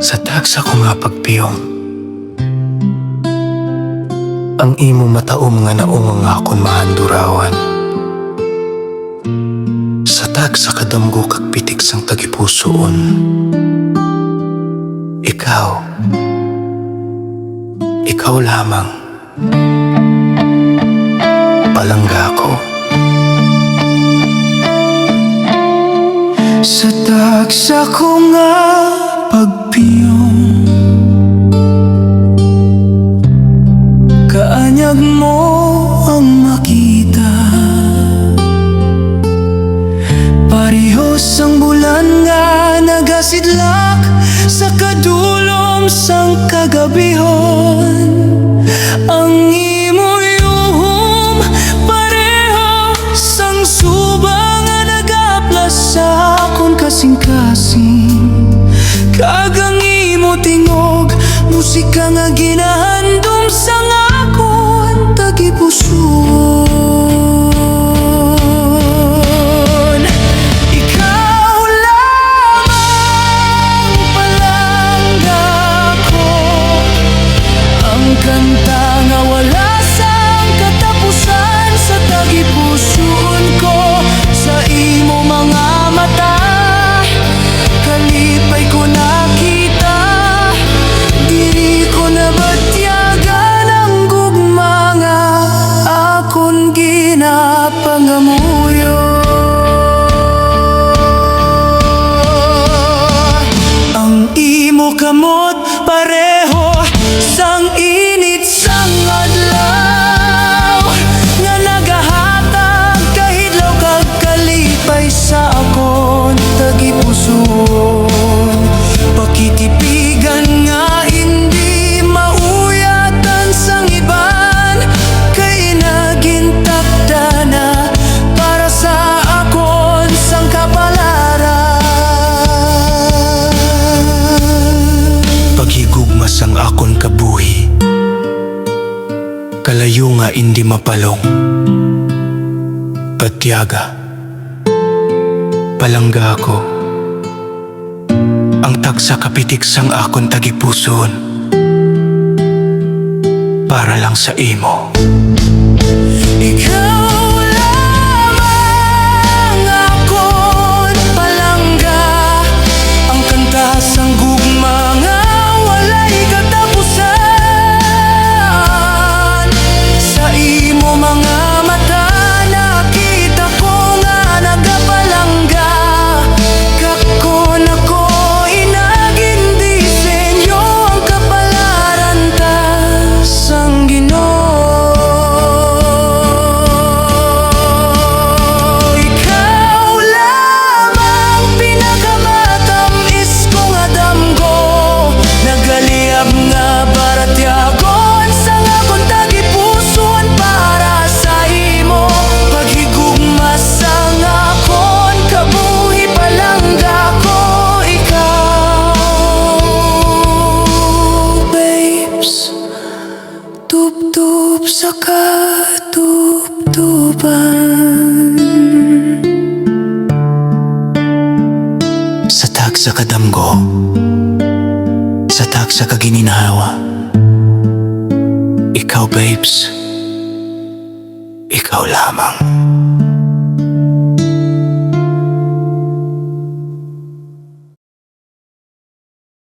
Sa tagsa ko nga pagpiyong, ang imo mataom nga naungang akon mahandurawan. Sa tagsa kadamgo kag pitik sang tagipusoon, ikaw lamang, palangga ko. Sa tagsa ko nga pagpiyong, kaanyag mo ang makita. Parehos ang bulan nga nagasidlak sa kadulom sang kagabihon. Ang imo yuhom pareho sang suba nga nagaplas sa akon kasing-kasing. Kag ang imo tingog, musika nga ginahandom sang akon tagipuson. Ikaw lamang palangga ko, ang kanta nga wala sang katapusan sa tagipuson ko. Sa imo mga mata, kalipay ko nakita, diri ko nabatyagan ang gugma nga akon ginapangamuyo. Ang imo kamot pareho sang init sang adlaw, nga nagahatag kahidlaw kag kalipay sa akon tagipuson. Pakitipigan nga hindi mauyatan sang iban, kay nagintakda na para sa akon sang kapalaran. Paghigugma sang akon kabuhi, kalayo nga hindi mapalong. Patyaga, palangga ko, ang tagsa kapitik sang akon tagipuson, para lang sa imo. Ikaw lamang akon palangga, ang kanta sang gugma nga walay katapusan. Sa imo mga mata, nakita ko nga nagapalangga. Kakon ako inaging disenyo, ang kapalaran ta sang Ginoo. Ikaw lamang pinakamatamis kong adamgo, nagaliyab nga baratyagon sang akong tagipuson para sa imo. Paghigugma sang akon kabuhi, palangga ko, ikaw. Babes, tub-tub sa katub-tuban. Sa tagsa kadamgo, sa tagsa kagininawa, ikaw babes, ikaw lamang.